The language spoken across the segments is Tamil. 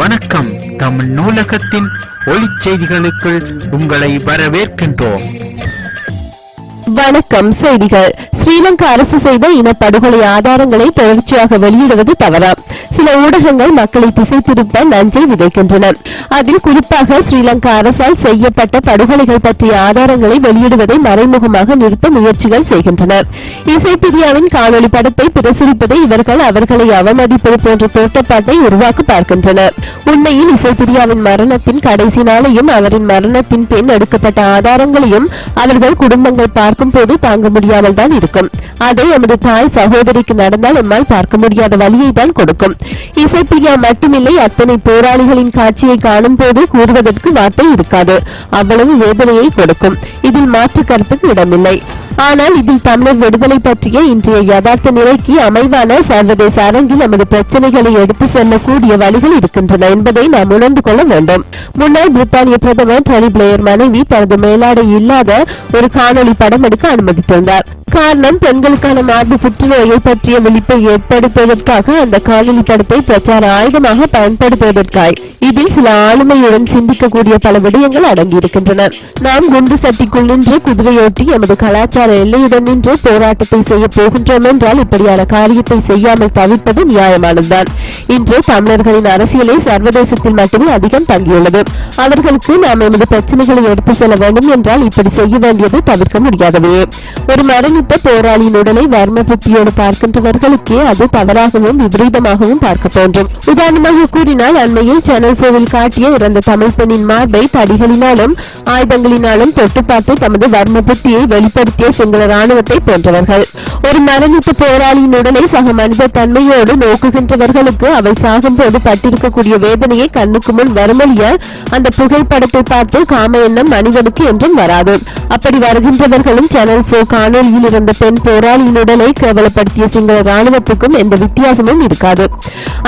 வணக்கம். தமிழ் நூலகத்தின் ஒளிச் செய்திகளுக்குள் உங்களை வரவேற்கின்றோம். வணக்கம். செய்திகள். ஸ்ரீலங்கா அரசு செய்த இனப்படுகொலை ஆதாரங்களை தொடர்ச்சியாக வெளியிடுவது தவறா? சில ஊடகங்கள் மக்களை திசை திருப்ப நஞ்சை விதைக்கின்றன. அதில் குறிப்பாக ஸ்ரீலங்கா அரசால் செய்யப்பட்ட படுகொலைகள் பற்றிய ஆதாரங்களை வெளியிடுவதை மறைமுகமாக நிறுத்த முயற்சிகள் செய்கின்றனர். இசைப்பிரியாவின் காணொலி படத்தை பிரசுரிப்பதை இவர்கள் அவர்களை அவமதிப்பது போன்ற தோட்டப்பாட்டை உருவாக்க பார்க்கின்றனர். உண்மையில் இசைப்பிரியாவின் மரணத்தின் கடைசி நாளையும் அவரின் மரணத்தின் பின் எடுக்கப்பட்ட ஆதாரங்களையும் அவர்கள் குடும்பங்கள் பார்க்கும் போது தாங்க முடியாமல் தான் இருக்கும். அதை எமது தாய் சகோதரிக்கு நடந்தால் எம்மால் பார்க்க முடியாத வலியை தான் கொடுக்கும். இசைப்பிரியா மட்டுமில்லை, அத்தனை போராளிகளின் காட்சியை காணும் போது கூறுவதற்கு வார்த்தை இருக்காது. அவ்வளவு வேதனையை கொடுக்கும். இதில் மாற்று கருத்துக்கு இடமில்லை. ஆனால் இதில் தமிழர் விடுதலை பற்றிய இன்றைய யதார்த்த நிலைக்கு அமைவான சர்வதேச அரங்கில் நமது பிரச்சனைகளை எடுத்து செல்லக்கூடிய வழிகள் இருக்கின்றன என்பதை நாம் உணர்ந்து கொள்ள வேண்டும். முன்னாள் பிரித்தானிய பிரதமர் டோனி பிளேயர் மனைவி தனது மேலாடை இல்லாத ஒரு காணொலி படம் எடுக்க அனுமதித்திருந்தார். காரணம், பெண்களுக்கான மார்பு புற்றுநோயை பற்றிய விழிப்பை ஏற்படுத்துவதற்காக அந்த காணொலி படத்தை பிரச்சார ஆயுதமாக பயன்படுத்துவதற்காய். இதில் சில ஆளுமையுடன் சிந்திக்கக்கூடிய பல விடயங்கள் அடங்கியிருக்கின்றன. நாம் குண்டு சட்டிக்குள் நின்று குதிரையோட்டி எமது கலாச்சார எல்லையுடன் நின்று போராட்டத்தை செய்ய போகின்றோம் என்றால் இப்படியான காரியத்தை செய்யாமல் தவிர்ப்பது நியாயமானதுதான். இன்று தமிழர்களின் அரசியலை சர்வதேசத்தில் மட்டுமே அதிகம் தங்கியுள்ளது. அவர்களுக்கு நாம் எமது பிரச்சனைகளை எடுத்து செல்ல வேண்டும் என்றால் இப்படி செய்ய வேண்டியது தவிர்க்க முடியாதவையே. ஒரு மரணித்த போராளியின் உடலை வர்ம புத்தியோடு பார்க்கின்றவர்களுக்கே அது தவறாகவும் விபரீதமாகவும் பார்க்க தோன்றும். உதாரணமாக கூறினால், அண்மையில் சேனல் 4 காட்டிய இறந்த தமிழ் பெண்ணின் மார்பை தடிகளினாலும் ஆயுதங்களினாலும் தொட்டு பார்த்து தமது வர்ம புத்தியை வெளிப்படுத்திய சிங்கள ராணுவத்தை போன்றவர்கள். ஒரு மரணித்த போராளியின் உடலை சக மனித தன்மையோடு நோக்குகின்றவர்களுக்கு அவள் சாகும் போது பட்டிருக்கக்கூடிய வேதனையை கண்ணுக்கு முன் வருமொழிய அந்த புகைப்படத்தை பார்த்து காம எண்ணம் மனிதனுக்கு என்றும் வராது. அப்படி வருகின்றவர்களும் சேனல் 4 காணொலியில் இருந்த பெண் போராளியின் உடலை கேவலப்படுத்திய சிங்கள ராணுவத்துக்கும் எந்த வித்தியாசமும் இருக்காது.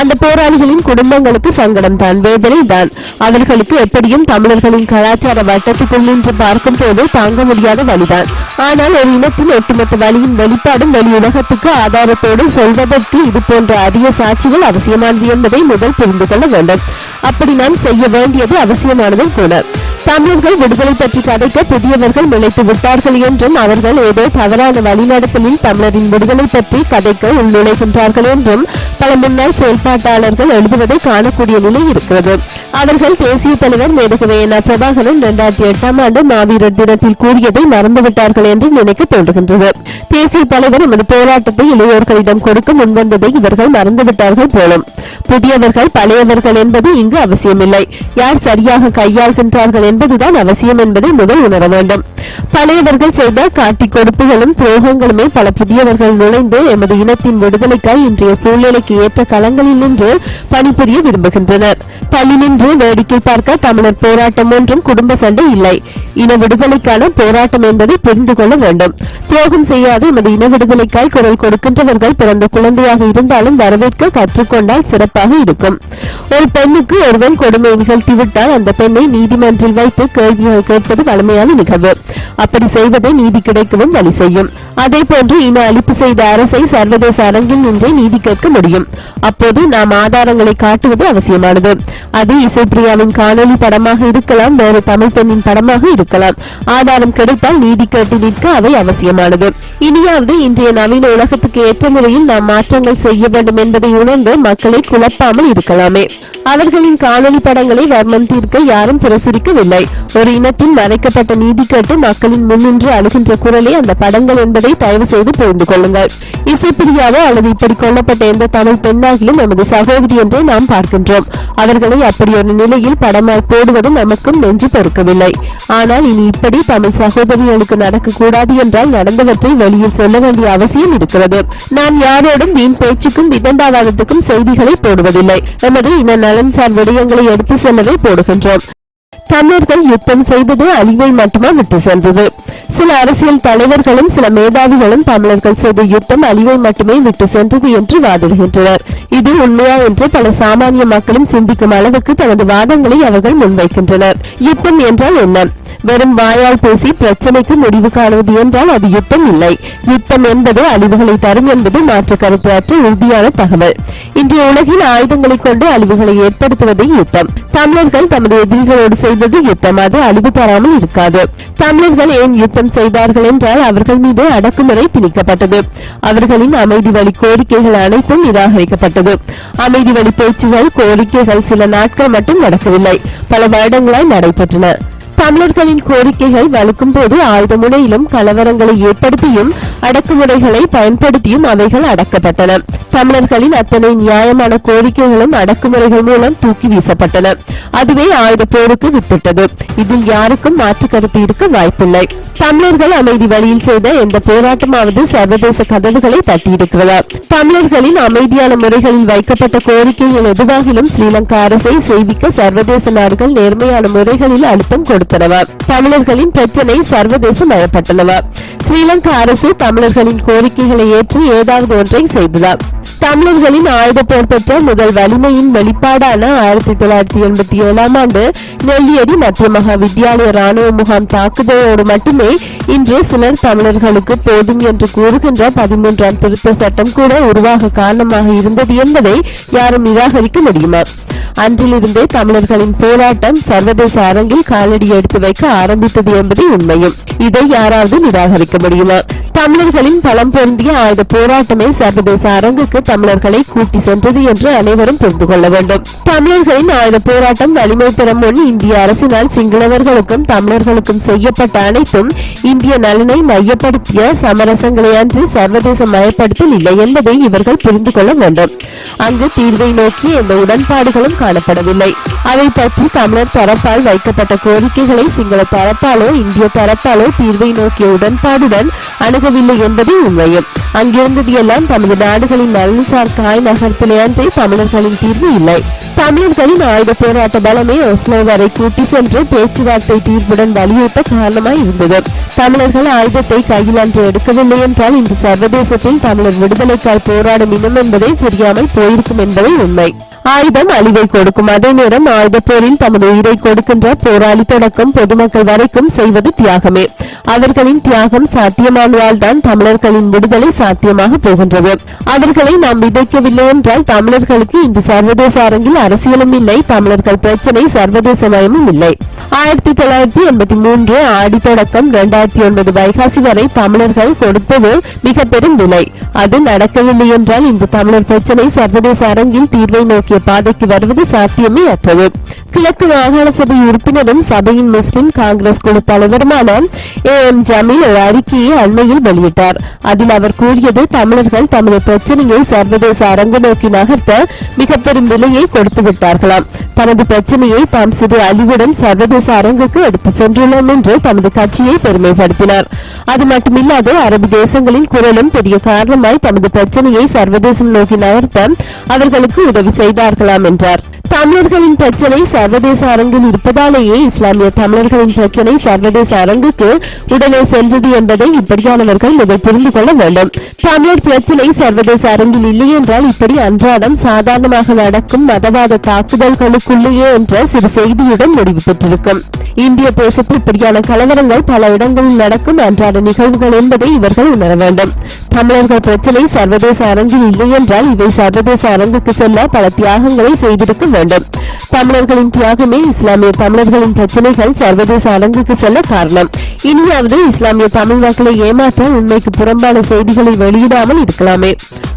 அந்த போராளிகளின் குடும்பங்களுக்கு சங்கடம் தான், வேதனை தான். அவர்களுக்கு எப்படியும் தமிழர்களின் கலாச்சார வட்டத்துக்குள் நின்று பார்க்கும் போது தாங்க முடியாத வழிதான். ஆனால் ஒரு இனத்தின் ஒட்டுமொத்த வழியின் வெளிப்பாடும் வெளி உலகத்துக்கு ஆதாரத்தோடு சொல்வதற்கு இது போன்ற அரிய சாட்சிகள் அவசியமானது என்பதை முதல் புரிந்து கொள்ள வேண்டும். அப்படி நாம் செய்ய வேண்டியது அவசியமானதும் கூட. தமிழர்கள் விடுதலை பற்றி கதைக்க புதியவர்கள் நினைத்து விட்டார்கள் என்றும் அவர்கள் ஏதோ தவறான வழிநடத்தலில் தமிழரின் விடுதலை பற்றி கதைக்க உள்நுழைகின்றார்கள் என்றும் பல முன்னாள் செயல்பாட்டாளர்கள் எழுதுவதை காணக்கூடிய நிலை இருக்கிறது. அவர்கள் தேசிய தலைவர் மேதகவேன பிரபாகரன் 2008ஆம் ஆண்டு மாவீரர் தினத்தில் கூறியதை மறந்துவிட்டார்கள் என்று நினைக்க தோன்றுகின்றது. தேசிய தலைவர் எமது போராட்டத்தை இளையோர்களிடம் கொடுக்க முன்வந்ததை இவர்கள் மறந்துவிட்டார்கள் போலும். புதியவர்கள் பழையவர்கள் என்பது இங்கு அவசியமில்லை. யார் சரியாக கையாள்கின்றார்கள் என்பதுதான் அவசியம் என்பதை முதல் உணர வேண்டும். பழையவர்கள் செய்த காட்டி கொடுப்புகளும் துரோகங்களுமே பல புதியவர்கள் நுழைந்து எமது இனத்தின் விடுதலைக்காய் இன்றைய சூழ்நிலைக்கு ஏற்ற களங்களில் நின்று பணிபுரிய விரும்புகின்றனர். தள்ளி நின்று வேடிக்கை பார்க்க தமிழர் போராட்டம் ஒன்றும் குடும்ப சண்டை இல்லை. இன விடுதலைக்கான போராட்டம் என்பதை புரிந்து கொள்ள வேண்டும். துரோகம் செய்யாது எமது இன விடுதலைக்காய் குரல் கொடுக்கின்றவர்கள் பிறந்த குழந்தையாக இருந்தாலும் வரவேற்க கற்றுக்கொண்டால் சிறப்பாக இருக்கும். ஒரு பெண்ணுக்கு ஒருவன் கொடுமை நிகழ்த்திவிட்டால் அந்த பெண்ணை நீதிமன்றில் வைத்து கேள்விகள் கேட்பது வலிமையான நிகழ்வு. அப்படி செய்வதை நீதி கிடைக்கவும் வழி செய்யும். அதே போன்று இன அழிப்பு செய்த அரசை சர்வதேச அரங்கில் நின்றே நீதி கேட்க முடியும். அப்போது நாம் ஆதாரங்களை காட்டுவது அவசியமானது. அது இசைப்பிரியாவின் காணொலி படமாக இருக்கலாம், வேறு தமிழ் பெண்ணின் படமாக இருக்கலாம். ஆதாரம் கிடைத்தால் நீதி கேட்டு நிற்க அவை அவசியமானது. இனியாவது இன்றைய நவீன உலகத்துக்கு ஏற்ற முறையில் நாம் மாற்றங்கள் செய்ய வேண்டும் என்பதை உணர்ந்து மக்களை குழப்பாமல் இருக்கலாமே. அவர்களின் காணொலி படங்களை வர்மம் தீர்க்க யாரும் பிரசுரிக்கவில்லை. ஒரு இனத்தின் மறைக்கப்பட்ட நீதி கேட்டு மக்களின் முன்னின்று அழுகின்ற குரலே அந்த படங்கள் என்பதை தயவு செய்து புரிந்து கொள்ளுங்கள். இசைப்பிரியாவோ அல்லது இப்படி கொல்லப்பட்ட எந்த தமிழ் பெண்ணாகிலும் எமது சகோதரி என்றே நாம் பார்க்கின்றோம். அவர்களை அப்படி ஒரு நிலையில் படமாய் போடுவது நமக்கும் நெஞ்சு பொறுக்கவில்லை. ஆனால் இனி இப்படி தமிழ் சகோதரிகளுக்கு நடக்கக்கூடாது என்றால் நடந்தவற்றை வெளியில் சொல்ல வேண்டிய அவசியம் இருக்கிறது. நாம் யாரோடும் வீண் பேச்சுக்கும் விதண்டாவாதத்துக்கும் செய்திகளை போடுவதில்லை. எமது இன நலன்சார் விடயங்களை எடுத்து செல்லவே போடுகின்றோம். தமிழர்கள் யுத்தம் செய்தது அழிவை மட்டுமா விட்டு சென்றது? சில அரசியல் தலைவர்களும் சில மேதாவிகளும் தமிழர்கள் செய்த யுத்தம் அழிவை மட்டுமே விட்டு சென்றது என்று வாதிடுகின்றனர். இது உண்மையா என்று பல சாமானிய மக்களும் சிந்திக்கும் அளவுக்கு தமது வாதங்களை அவர்கள் முன்வைக்கின்றனர். யுத்தம் என்றால் என்ன? வெறும் வாயால் பேசி பிரச்சனைக்கு முடிவு காணுவது என்றால் அது யுத்தம் இல்லை. யுத்தம் என்பது அழிவுகளை தரும் என்பது மாற்று கருத்து அற்ற உறுதியான தகவல். இன்றைய உலகில் ஆயுதங்களை கொண்டு அழிவுகளை ஏற்படுத்துவதே யுத்தம். தமிழர்கள் தமது எதிரிகளோடு செய்தது யுத்தம். அது அழிவு தராமல் இருக்காது. தமிழர்கள் ஏன் யுத்தம் செய்தார்கள் என்றால் அவர்கள் மீது அடக்குமுறை திணிக்கப்பட்டது. அவர்களின் அமைதி வழி கோரிக்கைகள் அனைத்தும் நிராகரிக்கப்பட்டது. அமைதி வழி பேச்சுகள் கோரிக்கைகள் சில நாட்கள் மட்டும் நடக்கவில்லை, பல வருடங்களாய் நடைபெற்றன. தமிழர்களின் கோரிக்கைகள் வலுக்கும் போது ஆயுத முனையிலும் கலவரங்களை ஏற்படுத்தியும் அடக்குமுறைகளை பயன்படுத்தியும் அவைகள் அடக்கப்பட்டன. தமிழர்களின் அத்தனை நியாயமான கோரிக்கைகளும் அடக்குமுறைகள் மூலம் தூக்கி வீசப்பட்டன. அதுவே ஆயுத போருக்கு வித்திட்டது. இதில் யாருக்கும் மாற்று கருத்து இருக்க வாய்ப்பில்லை. தமிழர்கள் அமைதி வழியில் செய்த எந்த போராட்டமாவது சர்வதேச கதவுகளை தட்டியிருக்கிறதா? தமிழர்களின் அமைதியான முறைகளில் வைக்கப்பட்ட கோரிக்கைகள் எதுவாகிலும் ஸ்ரீலங்கா அரசை செய்விக்க சர்வதேச நாடுகள் நேர்மையான முறைகளில் அழுத்தம் கொடுத்தனவா? தமிழர்களின் பிரச்சனை சர்வதேச மயப்பட்டனவா? ஸ்ரீலங்கா அரசு தமிழர்களின் கோரிக்கைகளை ஏற்று ஏதாவது ஒன்றை செய்ததா? தமிழர்களின் ஆயுத போர் பெற்ற முதல் வலிமையின் வெளிப்பாடான 1987 ஆண்டு நெல்லியடி மத்திய மகா வித்தியாலய ராணுவ முகாம் தாக்குதலோடு மட்டுமே இன்று சிலர் தமிழர்களுக்கு போதும் என்று கூறுகின்ற 13ஆம் திருத்த சட்டம் கூட உருவாக காரணமாக இருந்தது என்பதை யாரும் நிராகரிக்க முடியுமா? அன்றிலிருந்தே தமிழர்களின் போராட்டம் சர்வதேச அரங்கில் காலடி எடுத்து வைக்க ஆரம்பித்தது என்பதை உண்மையும். இதை யாராவது நிராகரிக்க முடியுமா? தமிழர்களின் பலம் பொருந்திய ஆயுத போராட்டமே சர்வதேச அரங்குக்கு தமிழர்களை கூட்டி சென்றது என்று அனைவரும் புரிந்து கொள்ள வேண்டும். தமிழர்களின் ஆயுத போராட்டம் வலிமை பெறும் முன் இந்திய அரசினால் சிங்களவர்களுக்கும் தமிழர்களுக்கும் செய்யப்பட்ட அனைத்தும் இந்திய நலனை மையப்படுத்திய சமரசங்களை அன்று சர்வதேச மயப்படுத்தல் இல்லை என்பதை இவர்கள் புரிந்து கொள்ள வேண்டும். அங்கு தீர்வை நோக்கி எந்த உடன்பாடுகளும் காணப்படவில்லை. அவை பற்றி தமிழர் தரப்பால் வைக்கப்பட்ட கோரிக்கைகளை சிங்கள தரப்பாலோ இந்திய தரப்பாலோ தீர்வை நோக்கிய உடன்பாடுடன் அணுகவில்லை என்பதே உண்மையும். அங்கிருந்தது எல்லாம் தமது நாடுகளின் நலன்சார் காய் நகர்த்திலே அன்றே தமிழர்களின் தீர்வு இல்லை. தமிழர்களின் ஆயுத போராட்ட பலமே ஒஸ்லோ வரை கூட்டி சென்று பேச்சுவார்த்தை தீர்வுடன் வலியுறுத்த காரணமாய் இருந்தது. தமிழர்கள் ஆயுதத்தை கையில் அன்று எடுக்கவில்லை என்றால் இன்று சர்வதேசத்தில் தமிழர் விடுதலைக்காய் போராடும் இனம் என்பதை புரியாமல் போயிருக்கும் என்பதை உண்மை. ஆயுதம் அழிவை கொடுக்கும். அதே நேரம் ஆயுத போரில் தமது உயிரை கொடுக்கின்ற போராளி தொடக்கம் பொதுமக்கள் வரைக்கும் செய்வது தியாகமே. அவர்களின் தியாகம் சாத்தியமானதால் தான் தமிழர்களின் விடுதலை சாத்தியமாக போகின்றது. அவர்களை நாம் விதைக்கவில்லை என்றால் தமிழர்களுக்கு இன்று சர்வதேச அரங்கில் அரசியலும் இல்லை, தமிழர்கள் பிரச்சனை சர்வதேசமயமும் இல்லை. 1983 ஆடி தொடக்கம் 2009 வைகாசி வரை தமிழர்கள் கொடுத்தது மிக பெரும் விலை. அது நடக்கவில்லை என்றால் இந்த தமிழர் பிரச்சனை சர்வதேச அரங்கில் தீர்வை நோக்கிய பாதைக்கு வருவது சாத்தியமே அற்றது. கிழக்கு மாகாண சபை உறுப்பினரும் சபையின் முஸ்லிம் காங்கிரஸ் குழு தலைவருமான AM ஜமீல் ஒரு அறிக்கையை அண்மையில் வெளியிட்டார். அதில் அவர் கூறியது, தமிழர்கள் தமிழர் பிரச்சனையை சர்வதேச அரங்கு நோக்கி நகர்த்த மிக பெரும் விலையை கொடுத்து விட்டார்களாம். தமது பிரச்சனையை தாம் சிறு அழிவுடன் சர்வதேச அரங்குக்கு எடுத்து சென்றுள்ளோம் என்று தமது கட்சியை பெருமைப்படுத்தினார். அது மட்டுமில்லாது அரபு தேசங்களின் குரலும் பெரிய காரணமாய் தமது பிரச்சனையை சர்வதேசம் நோக்கி நகர்த்த அவர்களுக்கு உதவி செய்தார்களாம் என்றார். தமிழர்களின் பிரச்சனை சர்வதேச அரங்கில் இருப்பதாலேயே இஸ்லாமிய தமிழர்களின் பிரச்சனை சர்வதேச அரங்குக்கு உடனே சென்றது என்பதை இப்படியானவர்கள் முதல் புரிந்து கொள்ள வேண்டும். தமிழர் பிரச்சனை சர்வதேச அரங்கில் இல்லை என்றால் இப்படி அன்றாடம் சாதாரணமாக நடக்கும் மதவாத தாக்குதல்களுக்குள்ளேயே என்ற சிறு செய்தியுடன் முடிவு பெற்றிருக்கும். இந்திய தேசத்தில் இப்படியான கலவரங்கள் பல இடங்களில் நடக்கும் அன்றாட நிகழ்வுகள் என்பதை இவர்கள் உணர வேண்டும். தமிழர்கள் பிரச்சனை சர்வதேச அரங்கில் இல்லை என்றால் இவை சர்வதேச அரங்குக்கு செல்ல பல தியாகங்களை செய்திருக்க வேண்டும். தமிழர்களின் தியாகமே இஸ்லாமிய தமிழர்களின் பிரச்சனைகள் சர்வதேச அரங்குக்கு செல்ல காரணம். இனியாவது இஸ்லாமிய தமிழ் மக்களை ஏமாற்ற உண்மைக்கு புறம்பான செய்திகளை வெளியிடாமல் இருக்கலாமே.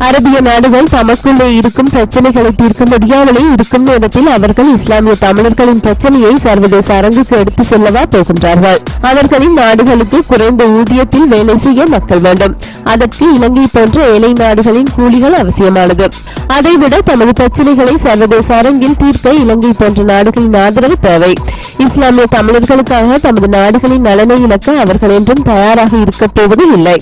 அரபிய நாடுகள் தமக்குள்ளே இருக்கும் பிரச்சனைகளை தீர்க்க முடியாமலே இருக்கும் நேரத்தில் அவர்கள் இஸ்லாமிய தமிழர்களின் பிரச்சனையை சர்வதேச அரங்குக்கு எடுத்து செல்லவா போகின்றார்கள்? அவர்களின் நாடுகளுக்கு குறைந்த ஊதியத்தில் வேலை செய்ய மக்கள் வேண்டும். அதற்கு இலங்கை போன்ற ஏழை நாடுகளின் கூலிகள் அவசியமானது. அதைவிட தமது பிரச்சனைகளை சர்வதேச அரங்கில் தீர்க்க இலங்கை போன்ற நாடுகளின் ஆதரவு தேவை. இஸ்லாமிய தமிழர்களுக்காக தமது நாடுகளின் நலனை இழக்க அவர்கள் என்றும் தயாராக இருக்க போவது இல்லை.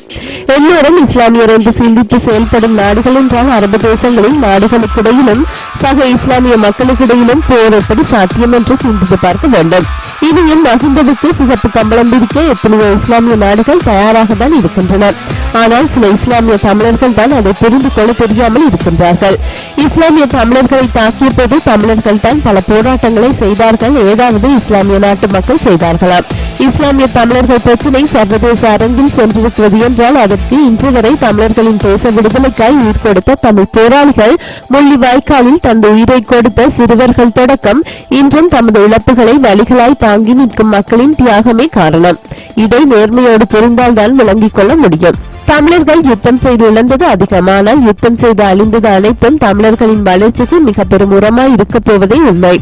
எல்லோரும் இஸ்லாமியர் என்று சிந்தித்து செயல்படும் நாடுகள் என்றால் அரபு தேசங்களின் நாடுகளுக்கிடையிலும் சக இஸ்லாமிய மக்களுக்கிடையிலும் போர் எப்படி சாத்தியம் என்று சிந்தித்து பார்க்க வேண்டும். இனியும் மகிந்தவுக்கு சிகப்பு கம்பளம் பிடிக்க எத்தனையோ இஸ்லாமிய நாடுகள் தயாராக தான் இருக்கின்றன. ஆனால் சில இஸ்லாமிய தமிழர்கள் தான் அதை புரிந்து கொள்ள தெரியாமல் இருக்கின்றார்கள். இஸ்லாமிய தமிழர்களை தாக்கிய போது தமிழர்கள் தான் பல போராட்டங்களை செய்தார்கள். ஏதாவது இஸ்லாமிய நாட்டு மக்கள் செய்தார்களா? இஸ்லாமிய தமிழர்கள் பிரச்சினை சர்வதேச அரங்கில் சென்றிருக்கிறது என்றால் அதற்கு இன்று வரை தமிழர்களின் தேச விடுதலைக்காய் உயிர் கொடுத்த தமிழ் போராளிகள், முள்ளிவாய்க்காலில் தந்த உயிரை கொடுத்த சிறுவர்கள் தொடக்கம் இன்றும் தமது இழப்புகளை வழிகளாய் தாங்கி நிற்கும் மக்களின் தியாகமே காரணம். இதை நேர்மையோடு புரிந்தால்தான் விளங்கிக் கொள்ள முடியும். தமிழர்கள் யுத்தம் செய்து இழந்தது அதிகமானால் யுத்தம் செய்து அழிந்தது அனைத்தும் தமிழர்களின் வளர்ச்சிக்கு மிக பெரும் உரமாய் இருக்க போவதே உண்மை.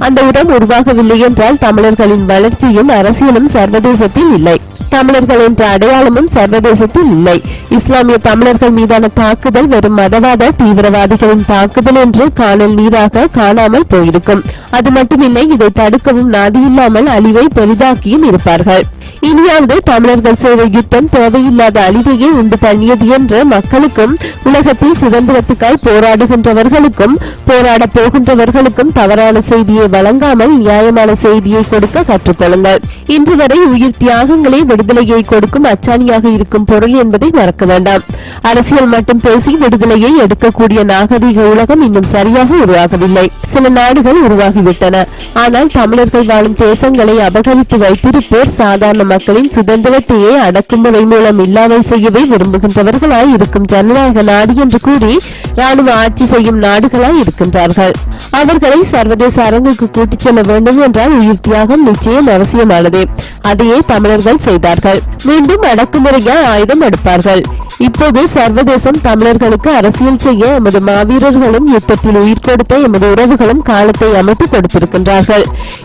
அந்த உரம் உருவாகவில்லை என்றால் தமிழர்களின் வளர்ச்சியும் அரசியலும் சர்வதேசத்தில் இல்லை. தமிழர்கள் என்ற அடையாளமும் சர்வதேசத்தில் இல்லை. இஸ்லாமிய தமிழர்கள் மீதான தாக்குதல் வெறும் மதவாத தீவிரவாதிகளின் தாக்குதல் என்று காணல் நீராக காணாமல் போயிருக்கும். அது மட்டுமில்லை, இதை தடுக்கவும் நாதியில்லாமல் அழிவை பெரிதாக்கியும் இருப்பார்கள். இனியாவது தமிழர்கள் செய்த யுத்தம் தேவையில்லாத அழிவையே உண்டு பண்ணியது என்று மக்களுக்கும் உலகத்தில் சுதந்திரத்துக்காய் போராடுகின்றவர்களுக்கும் போராட போகின்றவர்களுக்கும் தவறான செய்தியை வழங்காமல் நியாயமான செய்தியை கொடுக்க கற்றுக்கொள்ளுங்கள். இன்று வரை உயிர் தியாகங்களே விடுதலையை கொடுக்கும் அச்சாணியாக இருக்கும் பொருள் என்பதை மறக்க வேண்டாம். அரசியல் மட்டும் பேசி விடுதலையை எடுக்கக்கூடிய நாகரிக உலகம் இன்னும் சரியாக உருவாகவில்லை. சில நாடுகள் உருவாகிவிட்டன. ஆனால் தமிழர்கள் வாழும் தேசங்களை அபகரித்து வைத்திருப்போர் சாதாரண மக்களின் சுதந்திரத்தையே அடக்குமுறை மூலம் இல்லாமல் செய்யவே விரும்புகின்றவர்களாய் இருக்கும் ஜனநாயக நாடு என்று கூறி ராணுவ ஆட்சி செய்யும் நாடுகளாய் இருக்கின்றார்கள். அவர்களை சர்வதேச அரங்குக்கு கூட்டிச் செல்ல வேண்டும் என்றால் உயிர் தியாகம் நிச்சயம் அவசியமானது. அதையே தமிழர்கள் செய்தார்கள். மீண்டும் அடக்குமுறையால் ஆயுதம் எடுப்பார்கள். இப்போது சர்வதேசம் தமிழர்களுக்கு அரசியல் செய்ய எமது மாவீரர்களும் யுத்தத்தில் உயிர் கொடுத்த எமது உறவுகளும் காலத்தை அமைத்து கொடுத்திருக்கின்றார்கள்.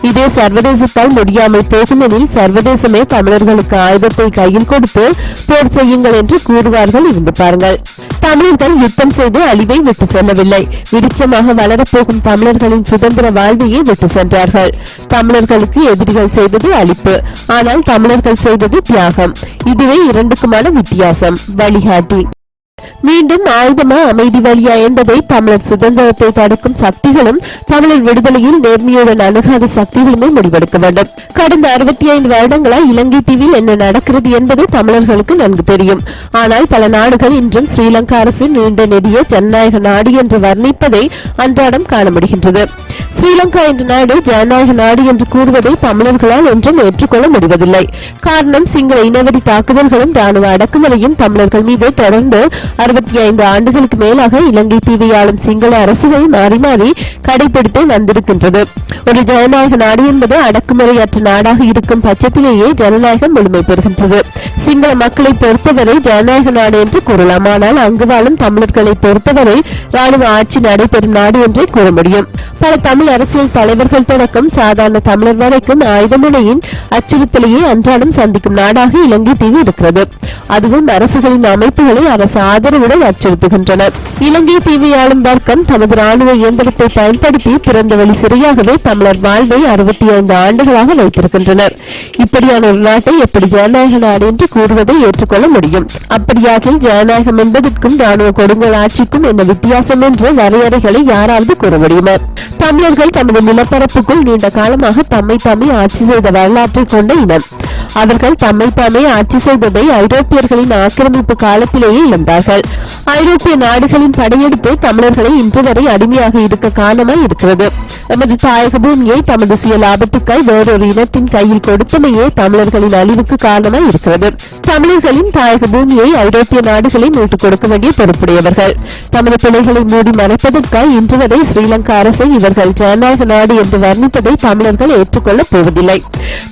இதே சர்வதேசத்தால் முடியாமல் போகுமெனில் சர்வதேசமே தமிழர்களுக்கு ஆயுதத்தை கையில் கொடுத்து போர் செய்யுங்கள் என்று கூறுவார்கள். இருந்து பாருங்கள். தமிழர்கள் யுத்தம் செய்து அழிவை விட்டு செல்லவில்லை. விருட்சமாக வளரப்போகும் தமிழர்களின் சுதந்திர வாழ்வையே விட்டு சென்றார்கள். தமிழர்களுக்கு எதிரிகள் செய்தது அழிப்பு, ஆனால் தமிழர்கள் செய்தது தியாகம். இதுவே இரண்டுக்குமான வித்தியாசம். வழிகாட்டி மீண்டும் ஆயுதமா அமைதி வழியா என்பதை தமிழர் சுதந்திரத்தை தடுக்கும் சக்திகளும் தமிழர் விடுதலையில் நேர்மையுடன் அணுகாத சக்திகளுமே முடிவெடுக்க வேண்டும். கடந்த 65 வருடங்களாய் இலங்கை தீவில் என்ன நடக்கிறது என்பது தமிழர்களுக்கு நன்கு தெரியும். ஆனால் பல நாடுகள் இன்றும் ஸ்ரீலங்கா அரசு நீண்ட நெடிய ஜனநாயக நாடு என்று வர்ணிப்பதை அன்றாடம் காண முடிகின்றது. ஸ்ரீலங்கா என்ற நாடு ஜனநாயக நாடு என்று கூறுவதை தமிழர்களால் ஒன்றும் ஏற்றுக்கொள்ள முடிவதில்லை. காரணம், சிங்கள இனவெறி தாக்குதல்களும் ராணுவ அடக்குமுறையும் தமிழர்கள் மீது தொடர்ந்து 65 ஆண்டுகளுக்கு மேலாக இலங்கை தீவை ஆளும் சிங்கள அரசுகள் மாறி மாறி கடைபிடித்து வந்திருக்கின்றது. ஒரு ஜனநாயக நாடு என்பது அடக்குமுறையற்ற நாடாக இருக்கும் பட்சத்திலேயே ஜனநாயகம் முழுமை பெறுகின்றது. சிங்கள மக்களை பொறுத்தவரை ஜனநாயக நாடு என்று கூறலாம். ஆனால் அங்கு வாழும் தமிழர்களை பொறுத்தவரை ராணுவ ஆட்சி நடைபெறும் நாடு என்றே கூற முடியும். பல தமிழ் அரசியல் தலைவர்கள் தொடக்கம் சாதாரண தமிழர் வரைக்கும் ஆயுதமுனையின் அச்சுறுத்தலையே அன்றாடம் சந்திக்கும் நாடாக இலங்கை தீவு இருக்கிறது. அதுவும் அரசுகளின் அமைப்புகளை அரசு ஆதரவுடன் அச்சுறுத்துகின்றன. இலங்கை தீவை ஆளும் வர்க்கம் தமது ராணுவ இயந்திரத்தை பயன்படுத்தி பிறந்த வழி சிறையாகவே தமிழர் வாழ்வை 65 ஆண்டுகளாக வைத்திருக்கின்றனர். இப்படியான ஒரு நாட்டை எப்படி ஜனநாயக நாடு என்று கூறுவதை ஏற்றுக்கொள்ள முடியும்? அப்படியாகில் ஜனநாயகம் என்பதற்கும் ராணுவ கொடுங்கோல் ஆட்சிக்கும் என்ன வித்தியாசம் என்ற வரையறைகளை யாராவது கூற முடியுமா? தமிழர்கள் தமது நிலப்பரப்புக்குள் நீண்ட காலமாக தம்மை தாமே ஆட்சி செய்த வரலாற்றை கொண்ட இனம். அவர்கள் தம்மை தாமே ஆட்சி செய்ததை ஐரோப்பியர்களின் ஆக்கிரமிப்பு காலத்திலேயே இழந்தார்கள். ஐரோப்பிய நாடுகளின் படையெடுப்பு தமிழர்களை இன்று வரை அடிமையாக இருக்க காரணமாய் இருக்கிறது. எமது தாயக பூமியை தமது சுய லாபத்துக்காய் வேறொரு இனத்தின் கையில் கொடுத்தமையே தமிழர்களின் அழிவுக்கு காரணமாய் இருக்கிறது. தமிழர்களின் தாயக பூமியை ஐரோப்பிய நாடுகளை மீட்டுக் கொடுக்க வேண்டிய பொறுப்புடையவர்கள். தமது பிள்ளைகளை மூடி மறைப்பதற்காய் இன்று வரை ஸ்ரீலங்கா அரசை இவர்கள் ஜனநாயக நாடு என்று வர்ணிப்பதை தமிழர்கள் ஏற்றுக்கொள்ளப் போவதில்லை.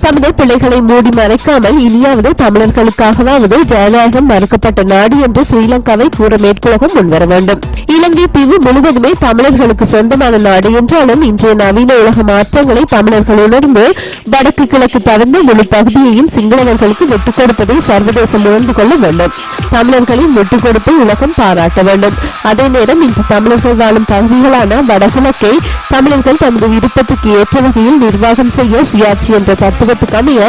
தமது பிள்ளைகளை மூடி மறைக்காமல் இனியாவது தமிழர்களுக்காகவாவது ஜனநாயகம் மறுக்கப்பட்ட நாடு என்று ஸ்ரீலங்காவை கூற மேற்குலகம் முன்வர வேண்டும். இலங்கை தீவு முழுவதுமே தமிழர்களுக்கு சொந்தமான நாடு என்றாலும் இன்றைய நவீன உலக மாற்றங்களை தமிழர்கள் உணர்ந்து வடக்கு கிழக்கு தவிர்த்து முழு பகுதியையும் சிங்களவர்களுக்கு விட்டுக் கொடுப்பதை சர்வதேசம் உணர்ந்து கொள்ள வேண்டும். தமிழர்களின் விட்டுக் கொடுப்பை உலகம் பாராட்ட வேண்டும். அதே நேரம் இன்று தமிழர்கள் வாழும் பகுதிகளான வடகிழக்கை தமிழர்கள் தமது விருப்பத்துக்கு ஏற்ற வகையில் நிர்வாகம் செய்ய சுயாட்சி என்ற தத்துவத்துக்கு அமைய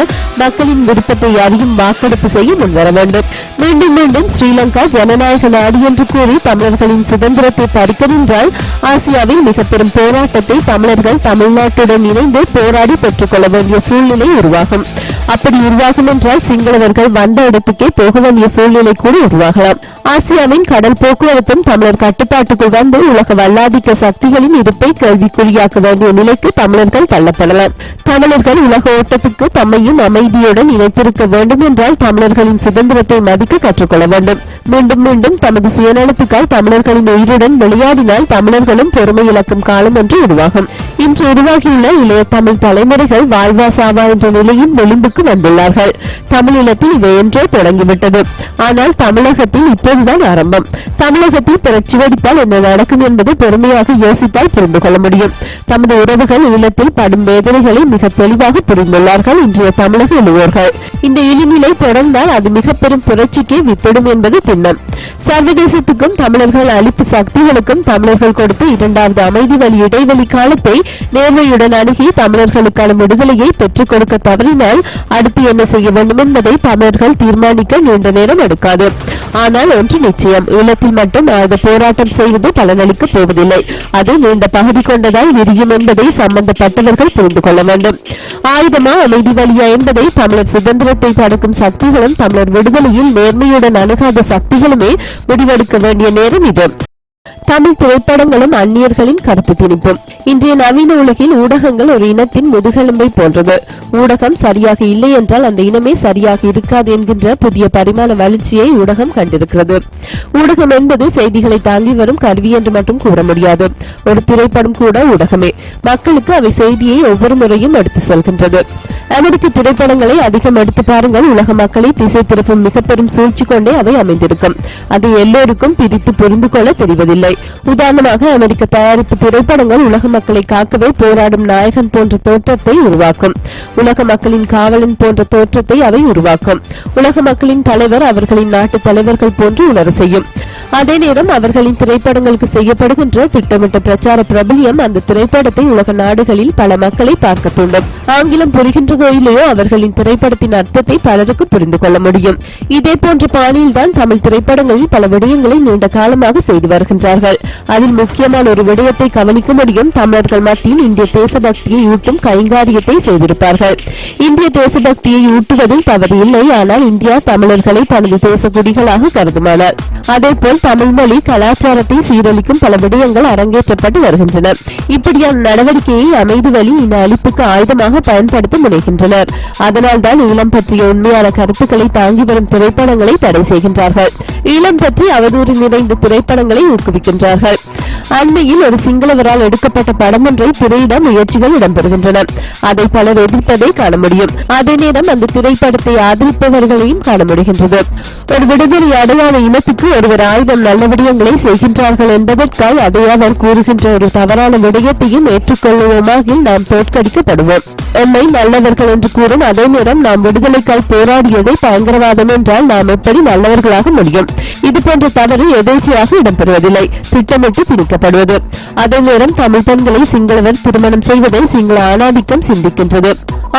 மக்களின் விருப்பத்தை அறியும் வாக்கெடுப்பு செய்ய முன்வர வேண்டும். மீண்டும் மீண்டும் ஸ்ரீலங்கா ஜனநாயக நாடு என்று கூறி தமிழர்களின் சுதந்திரத்தை பறிக்க நின்றால் ஆசியாவில் மிக பெரும் போராட்டத்தை தமிழர்கள் தமிழ்நாட்டுடன் இணைந்து போராடி பெற்றுக் கொள்ள வேண்டிய சூழ்நிலை உருவாகும். அப்படி உருவாகும் என்றால் சிங்களவர்கள் வந்த இடத்துக்கே போக வேண்டிய சூழ்நிலை கூட உருவாகலாம். ஆசியாவின் கடல் போக்குவரத்தும் தமிழர் கட்டுப்பாட்டுக்குள் வந்து உலக வல்லாதிக்க சக்திகளின் இருப்பை கேள்விக்குறியாக்க வேண்டிய நிலைக்கு தமிழர்கள் தள்ளப்படலாம். தமிழர்கள் உலக ஓட்டத்துக்கு தம்மையும் அமைதியுடன் இணைத்திருக்க வேண்டும் என்றால் தமிழர்களின் சுதந்திரத்தை மதிக்க கற்றுக்கொள்ள வேண்டும். மீண்டும் மீண்டும் தமது சுயநலத்துக்காக தமிழர்களின் உயிருடன் விளையாடினால் தமிழர்களும் பொறுமை இழக்கும் காலம் என்று உருவாகும். இன்று உருவாகியுள்ள இளைய தமிழ் தலைமுறைகள் வாழ்வா சாவா என்ற நிலையின் விளிம்புக்கு வந்துள்ளார்கள். தமிழீழத்தில் இவை என்றோ தொடங்கிவிட்டது. ஆனால் தமிழகத்தில் இப்போதுதான் ஆரம்பம். தமிழகத்தில் புரட்சி வெடித்தால் என்ன நடக்கும் என்பது பொறுமையாக யோசித்தால் புரிந்து கொள்ள முடியும். தமது உறவுகள் ஈழத்தில் படும் வேதனைகளை மிக தெளிவாக புரிந்துள்ளார்கள் இன்றைய தமிழக இளையோர்கள். இந்த இழிநிலை தொடர்ந்தால் அது மிக பெரும் புரட்சிக்கே வித்திடும் என்பது திண்ணம். சர்வதேசத்துக்கும் தமிழர்கள் அளிப்பு சக்திகளுக்கும் தமிழர்கள் கொடுத்த இரண்டாவது அமைதி வழி இடைவெளி காலத்தை நேர்மையுடன் அணுகி தமிழர்களுக்கான விடுதலையை பெற்றுக் கொடுக்க தவறினால் அடுத்து என்ன செய்ய வேண்டும் என்பதை தமிழர்கள் தீர்மானிக்க நீண்ட நேரம் எடுக்காது. ஆனால் ஒன்று நிச்சயம், ஈழத்தில் மட்டும் ஆயுத போராட்டம் செய்வது பலனளிக்க போவதில்லை. அது நீண்ட பகுதி கொண்டதாய் விரியும் என்பதை சம்பந்தப்பட்டவர்கள் புரிந்து கொள்ள வேண்டும். ஆயுதமா அமைதி வழியா என்பதை தமிழர் சுதந்திரத்தை தடுக்கும் சக்திகளும் தமிழர் விடுதலையில் நேர்மையுடன் அணுகாத சக்திகளுமே முடிவெடுக்க வேண்டிய நேரம் இது. தமிழ் திரைப்படங்களும் அந்நியர்களின் கருத்து திணிப்பும். இன்றைய நவீன உலகில் ஊடகங்கள் ஒரு இனத்தின் முதுகெலும்பை போன்றது. ஊடகம் சரியாக இல்லை என்றால் அந்த இனமே சரியாக இருக்காது என்கின்ற புதிய பரிமாண வளர்ச்சியை ஊடகம் கண்டிருக்கிறது. ஊடகம் என்பது செய்திகளை தாங்கி வரும் கருவி என்று மட்டும் கூற முடியாது. ஒரு திரைப்படம் கூட ஊடகமே. மக்களுக்கு அவை செய்தியை ஒவ்வொரு முறையும் எடுத்து செல்கின்றது. அமெரிக்க திரைப்படங்களை அதிகம் எடுத்து பாருங்கள். உலக மக்களை திசை திருப்பும் மிக பெரும் சூழ்ச்சி கொண்டே அவை அமைந்திருக்கும். அதை எல்லோருக்கும் பிரித்து புரிந்து கொள்ள தெரிவதில்லை. உதாரணமாக அமெரிக்க தயாரிப்பு திரைப்படங்கள் உலக மக்களை காக்கவே போராடும் நாயகன் போன்ற தோற்றத்தை உருவாக்கும். உலக மக்களின் காவலன் போன்ற தோற்றத்தை அவை உருவாக்கும். உலக மக்களின் தலைவர் அவர்களின் நாட்டு தலைவர்கள் போன்று உணர செய்யும். அதே நேரம் அவர்களின் திரைப்படங்களுக்கு செய்யப்படுகின்ற திட்டமிட்ட பிரச்சார பிரபல்யம் அந்த திரைப்படத்தை உலக நாடுகளில் பல மக்களை பார்க்க தூண்டும். ஆங்கிலம் புரிகின்றதோ இல்லையோ அவர்களின் திரைப்படத்தின் அர்த்தத்தை பலருக்கு புரிந்து கொள்ள முடியும். இதே போன்ற பாணியில் தான் தமிழ் திரைப்படங்களில் பல விடயங்களை நீண்ட காலமாக செய்து வருகின்றார்கள். அதில் முக்கியமான ஒரு விடயத்தை கவனிக்க முடியும். தமிழர்கள் மத்தியில் இந்திய தேசபக்தியை ஊட்டும் கைங்காரியத்தை செய்திருப்பார்கள். இந்திய தேசபக்தியை ஊட்டுவதில் தவறு இல்லை. ஆனால் இந்தியா தமிழர்களை தனது தேச குடிகளாக கருதுமானார். அதேபோல் தமிழ் மொழி கலாச்சாரத்தை சீரழிக்கும் பல விடயங்கள் அரங்கேற்றப்பட்டு வருகின்றன. இப்படியான நடவடிக்கையை அமைதி வழி இன அழிப்புக்கு ஆயுதமாக பயன்படுத்த முனைகின்றனர். அதனால்தான் ஈழம் பற்றிய உண்மையான கருத்துக்களை தாங்கி வரும் திரைப்படங்களை தடை செய்கின்றார்கள். ஈழம் பற்றி அவதூறு நிறைந்த திரைப்படங்களை ஊக்குவிக்கின்றார்கள். அண்மையில் ஒரு சிங்களவரால் எடுக்கப்பட்ட படம் ஒன்றை திரையிட முயற்சிகள் இடம்பெறுகின்றன. அதை பலர் எதிர்ப்பதை காண முடியும். அதே நேரம் அந்த திரைப்படத்தை ஆதரிப்பவர்களையும் காண முடிகின்றது. ஒரு விடுதலை அடையாத இனத்துக்கு ஒருவர் ஆயுதம் நல்ல விடயங்களை செய்கின்றார்கள் என்பதற்காக அதை அவர் கூறுகின்ற ஒரு தவறான விடயத்தையும் ஏற்றுக்கொள்வோமாக நாம் தோற்கடிக்கப்படுவோம். எம்மை நல்லவர்கள் என்று கூறும் அதே நேரம் நாம் விடுதலைக்காய் போராடியதை பயங்கரவாதம் என்றால் நாம் எப்படி நல்லவர்களாக முடியும்? இதுபோன்ற தவறு எதேச்சையாக இடம்பெறுவதில்லை, திட்டமிட்டு திணிக்கப்படுவது. அதே நேரம் தமிழ் பெண்களை சிங்களவர் திருமணம் செய்வதை சிங்கள ஆணாதிக்கம் சிந்திக்கின்றது.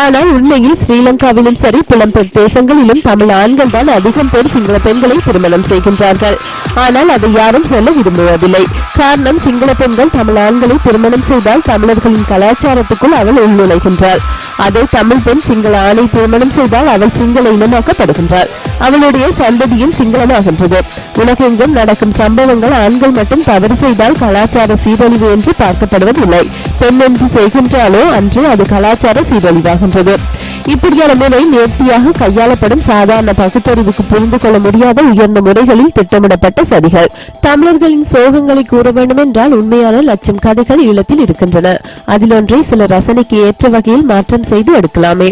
ஆனால் உண்மையில் ஸ்ரீலங்காவிலும் சரி புலம்பெயர் தேசங்களிலும் தமிழ் ஆண்கள் தான் அதிகம் பேர் சிங்கள பெண்களை திருமணம் செய்கின்றார்கள். ஆனால் அதை யாரும் சொல்ல விரும்புவதில்லை. காரணம், சிங்கள பெண்கள் தமிழ் ஆண்களை திருமணம் செய்தால் தமிழர்களின் கலாச்சாரத்துக்குள் அவள் உள்நுழைகின்றாள். அதே தமிழ் பெண் சிங்கள ஆணை திருமணம் செய்தால் அவள் சிங்கள இனமாக்கப்படுகின்றாள். அவளுடைய சந்ததியும் சிங்களமாகின்றது. உலகெங்கும் நடக்கும் சம்பவங்கள் ஆண்கள் மட்டும் தவறு செய்தால் கலாச்சார சீரழிவு என்று பார்க்கப்படுவதில்லை. பெண் என்று செய்கின்றாலோ அன்று அது கலாச்சார சீரழிவாகின்றது. இப்படியான முறை நேர்த்தியாக கையாளப்படும் சாதாரண பகுத்தறிவுக்கு புரிந்து கொள்ள முடியாத உயர்ந்த முறைகளில் திட்டமிடப்பட்ட சதிகள். தமிழர்களின் சோகங்களை கூற வேண்டும் என்றால் உண்மையான லட்சம் கதைகள் ஈழத்தில் இருக்கின்றன. அதில் ஒன்றை சில ரசனைக்கு ஏற்ற வகையில் மாற்றம் செய்து எடுக்கலாமே.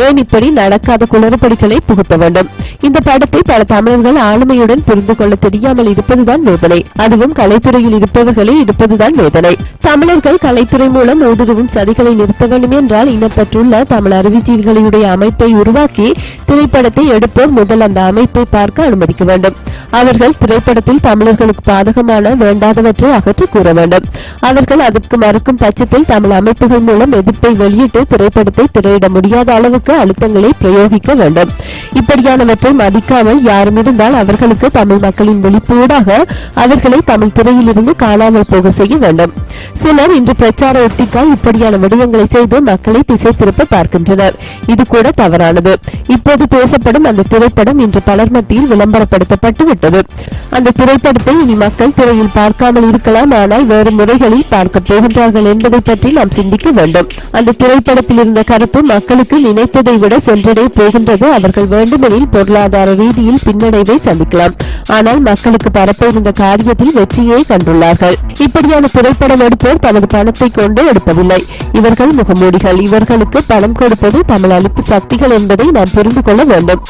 ஏன் இப்படி நடக்காத குளறுபடிகளை புகுத்த வேண்டும்? இந்த படத்தை பல தமிழர்கள் ஆளுமையுடன் புரிந்து கொள்ள தெரியாமல் இருப்பதுதான் வேதனை. அதுவும் கலைத்துறையில் இருப்பவர்களே இருப்பதுதான் வேதனை. தமிழர்கள் கலைத்துறை மூலம் ஊடுருவும் சதிகளை நிறுத்த வேண்டும் என்றால் இனப்பற்றுள்ள தமிழ் அறிவுஜீவிகளுடைய அமைப்பை உருவாக்கி திரைப்படத்தை எடுப்போர் முதல் அந்த அமைப்பை பார்க்க அனுமதிக்க வேண்டும். அவர்கள் திரைப்படத்தில் தமிழர்களுக்கு பாதகமான வேண்டாதவற்றை அகற்றி கூற வேண்டும். அவர்கள் அதற்கு மறுக்கும் பட்சத்தில் தமிழ் அமைப்புகள் மூலம் எதிர்ப்பை வெளியிட்டு திரைப்படத்தை திரையிட முடியாத அளவுக்கு அழுத்தங்களை பிரயோகிக்க வேண்டும். இப்படியானவற்றை மதிக்காமல் யாரும் இருந்தால் அவர்களுக்கு தமிழ் மக்களின் விழிப்பூடாக அவர்களை தமிழ் திரையில் இருந்து காணாமல் போக செய்ய வேண்டும். சிலர் இன்று பிரச்சார ஒட்டிக்கால் இப்படியான விடயங்களை செய்து மக்களை திசை திருப்ப பார்க்கின்றனர். இது கூட தவறானது. இப்போது பேசப்படும் அந்த திரைப்படம் இன்று பலர் மத்தியில் விளம்பரப்படுத்தப்பட்டு விட்டது. அந்த திரைப்படத்தை இனி மக்கள் திரையில் பார்க்காமல் இருக்கலாம், ஆனால் வேறு முறைகளில் பார்க்க போகின்றார்கள் என்பதை பற்றி நாம் சிந்திக்க வேண்டும். அந்த திரைப்படத்தில் இருந்த கருத்து மக்களுக்கு நினைத்ததை விட சென்றடைய போகின்றது. அவர்கள் வேண்டுமெனில் பொருளாதார ரீதியில் பின்னடைவை சந்திக்கலாம், ஆனால் மக்களுக்கு பரப்ப இருந்த காரியத்தில் வெற்றியை கண்டுள்ளார்கள். இப்படியான திரைப்படம் எடுப்போர் தமது பணத்தை கொண்டு எடுப்பதில்லை. இவர்கள் முகமூடிகள். இவர்களுக்கு பணம் கொடுப்பது தமிழ் அழிப்பு சக்திகள் என்பதை நாம் புரிந்து கொள்ள வேண்டும்.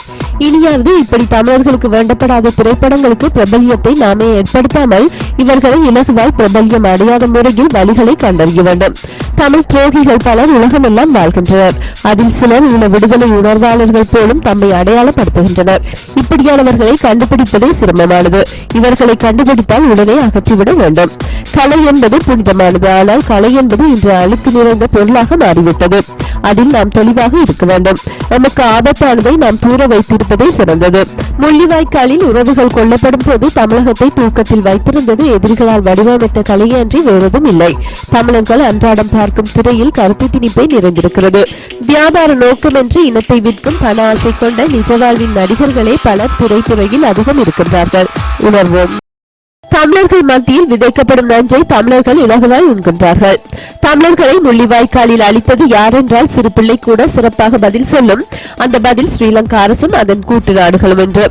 இனியாவது இப்படி தமிழர்களுக்கு வேண்டப்படாத திரைப்படங்களுக்கு பிரபல்யத்தை நாமே ஏற்படுத்தாமல் இவர்களை இலகுவாய் பிரபல்யம் அடையாத முறையில் வழிகளை கண்டறிய வேண்டும். தமிழ் துரோகிகள் பலர் உலகமெல்லாம் வாழ்கின்றனர். அதில் சிலர் உள்ள விடுதலை உணர்வாளர்கள் போலும் தம்மை அடையாளப்படுத்துகின்றனர். இப்படியானவர்களை கண்டுபிடிப்பதே சிரமமானது. இவர்களை கண்டுபிடித்தால் உடனே அகற்றிவிட வேண்டும். கலை என்பது புனிதமானது. ஆனால் கலை என்பது இன்று அழுக்கு நிறைந்த பொருளாக மாறிவிட்டது. அதில் நாம் தெளிவாக இருக்க வேண்டும். நமக்கு ஆபத்தானதை நாம் தூர வைத்திருப்பதே சிறந்தது. முள்ளிவாய்க்காலில் உறவுகள் கொல்லப்படும் போது தமிழகத்தை தூக்கத்தில் வைத்திருந்தது எதிரிகளால் வடிவமைத்த கலையன்றி வேறதும் இல்லை. தமிழர்கள் அன்றாடம் பார்க்கும் திரையில் கருத்து திணிப்பை நிறைந்திருக்கிறது. வியாபார நோக்கமென்று இனத்தை விற்கும் பண ஆசை கொண்ட நிஜ வாழ்வின் நடிகர்களே பலர் திரைத்துறையில் அதிகம் இருக்கின்றார்கள். உணர்வோம். தமிழர்கள் மத்தியில் விதைக்கப்படும் நஞ்சை தமிழர்கள் இலகுவாய் உண்கின்றார்கள். தமிழர்களை முள்ளிவாய்க்காலில் அளித்தது யார் என்றால் சிறு பிள்ளை கூட சிறப்பாக பதில் சொல்லும். அந்த பதில் ஸ்ரீலங்கா அரசும் அதன் கூட்டு நாடுகளும் என்று.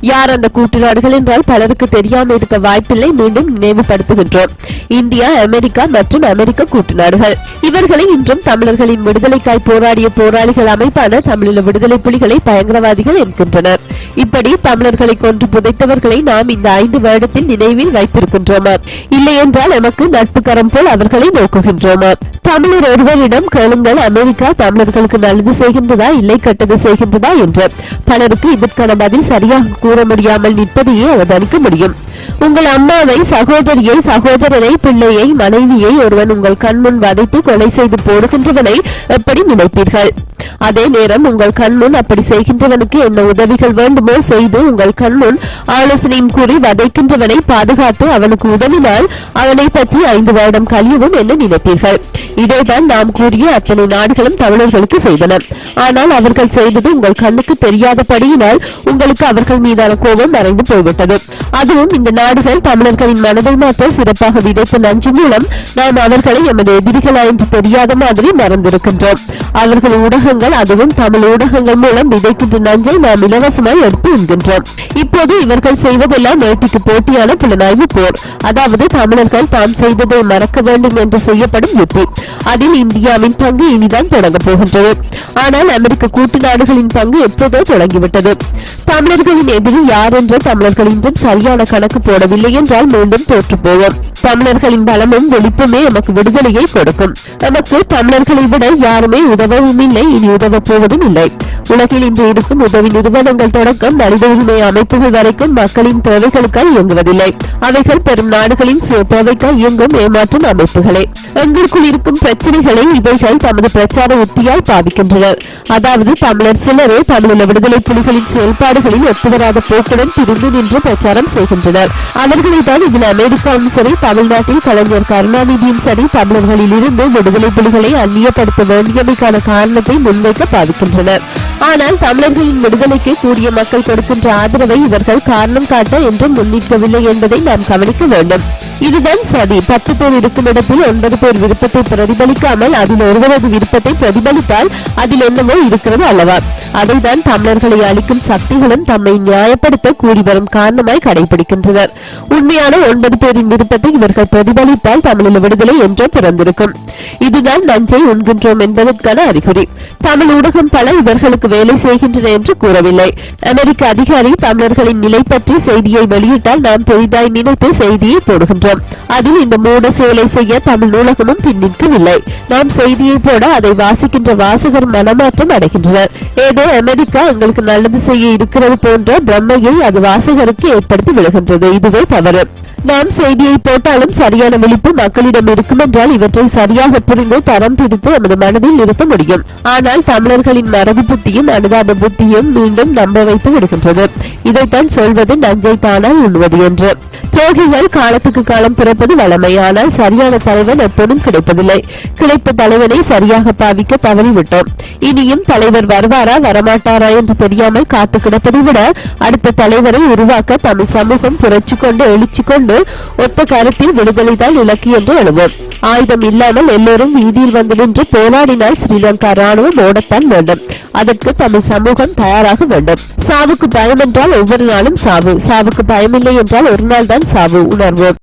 யார் அந்த கூட்டு நாடுகள் என்றால் பலருக்கு தெரியாமல் இருக்க வாய்ப்பில்லை. மீண்டும் நினைவுபடுத்துகின்றோம். இந்தியா, அமெரிக்கா மற்றும் அமெரிக்க கூட்டு நாடுகள். இவர்களை இன்றும் தமிழர்களின் விடுதலைக்காய் போராடிய போராளிகள் அமைப்பான தமிழீழ விடுதலை புலிகளை பயங்கரவாதிகள் என்கின்றனர். இப்படி தமிழர்களை கொன்று புதைத்தவர்களை நாம் இந்த 5 வருடத்தில் நினைவில் வைத்திருக்கின்றோமா? இல்லை என்றால் எமக்கு நட்பு கரம் போல் அவர்களை நோக்குகின்றோமா? தமிழர் ஒருவரிடம் கேளுங்கள், அமெரிக்கா தமிழர்களுக்கு நல்லது செய்கின்றதா இல்லை கெட்டது செய்கின்றதா என்று. பலருக்கு இதற்கான பதில் சரியாக கூற முடியாமல் நிற்பதையே அவதானிக்க முடியும். உங்கள் அம்மாவை, சகோதரியை, சகோதரனை, பிள்ளையை, மனைவியை ஒருவன் உங்கள் கண்முன் வதைத்து கொலை செய்து போடுகின்றவனை எப்படி நினைப்பீர்கள்? அதே நேரம் உங்கள் கண்முன் அப்படி செய்கின்றவனுக்கு என்ன உதவிகள் வேண்டுமோ செய்து உங்கள் கண்முன் ஆலோசனையும் கூறி வதைக்கின்றவனை பாதுகாத்து அவனுக்கு உதவினால் அவனை பற்றி 5 வருடம் கழியவும் என்ன நினைப்பீர்கள்? இதைதான் நாம் கூறிய அத்தனை நாடுகளும் தமிழர்களுக்கு செய்தன. ஆனால் அவர்கள் செய்தது உங்கள் கண்ணுக்கு தெரியாதபடியினால் உங்களுக்கு அவர்கள் மீதான கோபம் மறைந்து போய்விட்டது. அதுவும் இந்த நாடுகள் தமிழர்களின் மனதை மாற்ற சிறப்பாக விதைத்த நஞ்சு மூலம் நாம் அவர்களை எமது எதிரிகளா என்று தெரியாத மாதிரி மறந்திருக்கின்றோம். அவர்கள் ஊடகங்கள், அதுவும் தமிழ் ஊடகங்கள் மூலம் விதைக்கின்ற நஞ்சை நாம் இலவசமாய் எடுத்து உண்கின்றோம். இப்போது இவர்கள் செய்வதெல்லாம் வேட்டிக்கு போட்டியான புலனாய்வு போர். அதாவது தமிழர்கள் தாம் செய்ததை மறக்க வேண்டும் என்று செய்யப்படும் யுத்தி. அதில் இந்தியாவின் பங்கு இனிதான் தொடங்க போகின்றது. ஆனால் அமெரிக்க கூட்டு நாடுகளின் பங்கு எப்போதோ தொடங்கிவிட்டது. தமிழர்களின் எதிரி யார் என்று தமிழர்கள் இன்றும் சரியான கணக்கு போடவில்லை என்றால் மீண்டும் தோற்று போவோம். தமிழர்களின் பலமும் வெளிப்புமே எமக்கு விடுதலையை கொடுக்கும். நமக்கு தமிழர்களை விட யாருமே உதவவும் இல்லை, இனி உதவ போவதும் இல்லை. உலகில் இன்று இருக்கும் உதவி நிறுவனங்கள் தொடக்கம் மனித உரிமை அமைப்புகள் வரைக்கும் மக்களின் தேவைகளுக்காக இயங்குவதில்லை. அவைகள் பெரும் நாடுகளின் தேவைக்காக இயங்கும் ஏமாற்றும் அமைப்புகளே. எங்களுக்குள் இருக்கும் பிரச்சனைகளை இவைகள் தமது பிரச்சார உத்தியால் பாவிக்கின்றனர். அதாவது தமிழர் சிலரே தமிழீழ விடுதலை புலிகளின் செயல்பாடுகளில் ஒத்துவராத போக்குடன் பிரிந்து நின்று பிரச்சாரம் செய்கின்றனர். அவர்களை தான் இதில் அமெரிக்காவும் சரி, தமிழ்நாட்டில் கலைஞர் கருணாநிதியும் சரி தமிழர்களில் இருந்து விடுதலை புலிகளை அந்நியப்படுத்த வேண்டியமைக்கான காரணத்தை முன்வைக்க பாதிக்கின்றனர். ஆனால் தமிழர்களின் விடுதலைக்கு கூடிய மக்கள் கொடுக்கின்ற ஆதரவை இவர்கள் காரணம் காட்ட என்றும் முன்னிற்கவில்லை என்பதை நாம் கவனிக்க வேண்டும். இதுதான் சதி. 10 பேர் இருக்கும் இடத்தில் 9 பேர் விருப்பத்தை பிரதிபலிக்காமல் அதில் ஒருவரது விருப்பத்தை பிரதிபலித்தால் அதில் என்னவோ இருக்கிறது அல்லவா? அதைதான் தமிழர்களை அளிக்கும் சக்திகளும் தம்மை நியாயப்படுத்த கூறி வரும் காரணமாய் கடைபிடிக்கின்றனர். வருகின்றனர். உண்மையான 9 பேரின் விருப்பத்தை இவர்கள் பிரதிபலித்தால் தமிழீழ விடுதலை என்றோ பிறந்திருக்கும். இதுதான் நஞ்சை உண்கின்றோம் என்பதற்கான அறிகுறி. தமிழ் ஊடகம் பல இவர்களுக்கு வேலை செய்கின்றன என்று கூறவில்லை. அமெரிக்க அதிகாரி தமிழர்களின் நிலை பற்றி செய்தியை வெளியிட்டால் நாம் பெரிதாய் நினைத்து செய்தியை போடுகின்றோம். அதில் இந்த மூட செயலை செய்ய தமிழ் நூலகமும் பின்னிற்கவில்லை. நாம் செய்தியை போட அதை வாசிக்கின்ற வாசகர் மனமாற்றம் அடைகின்றனர். ஏதோ அமெரிக்கா எங்களுக்கு நல்லது செய்ய இருக்கிறது போன்ற பிரம்மையை அது வாசகருக்கு ஏற்படுத்தி விடுகின்றது. இதுவே தவறு. நாம் செய்தியை போட்டாலும் சரியான விழிப்பு மக்களிடம் இருக்கும் என்றால் இவற்றை சரியாக புரிந்து தரம் பிரித்து நமது மனதில் நிறுத்த முடியும். ஆனால் தமிழர்களின் மரபு புத்தியும் அனுதாப புத்தியும் மீண்டும் நம்ப வைத்து விடுகின்றது. இதைத்தான் சொல்வது நஞ்சை தானால் உண்ணுவது என்று. துரோகிகள் காலத்துக்கு காலம் பிறப்பது வளமை. ஆனால் சரியான தலைவன் எப்போதும் கிடைப்பதில்லை. கிடைத்த தலைவனை சரியாக பாவிக்க தவறிவிட்டோம். இனியும் தலைவர் வருவாரா வரமாட்டாரா என்று தெரியாமல் காத்து கிடப்பதை விட அடுத்த தலைவரை உருவாக்க தமிழ் சமூகம் புரட்சி கொண்டு எழுச்சி கொண்டு ஒத்த கருத்தில் விடுதலைதான் இலக்கு என்று எழுவோம். ஆயுதம் இல்லாமல் எல்லோரும் வீதியில் வந்து நின்று போராடினால் ஸ்ரீலங்கா ராணுவம் ஓடத்தான் வேண்டும். அதற்கு தமிழ் சமூகம் தயாராக வேண்டும். சாவுக்கு பயம் என்றால் ஒவ்வொரு நாளும் சாவு, சாவுக்கு பயமில்லை என்றால் ஒரு நாள் தான் சாவு உணர்வோம்.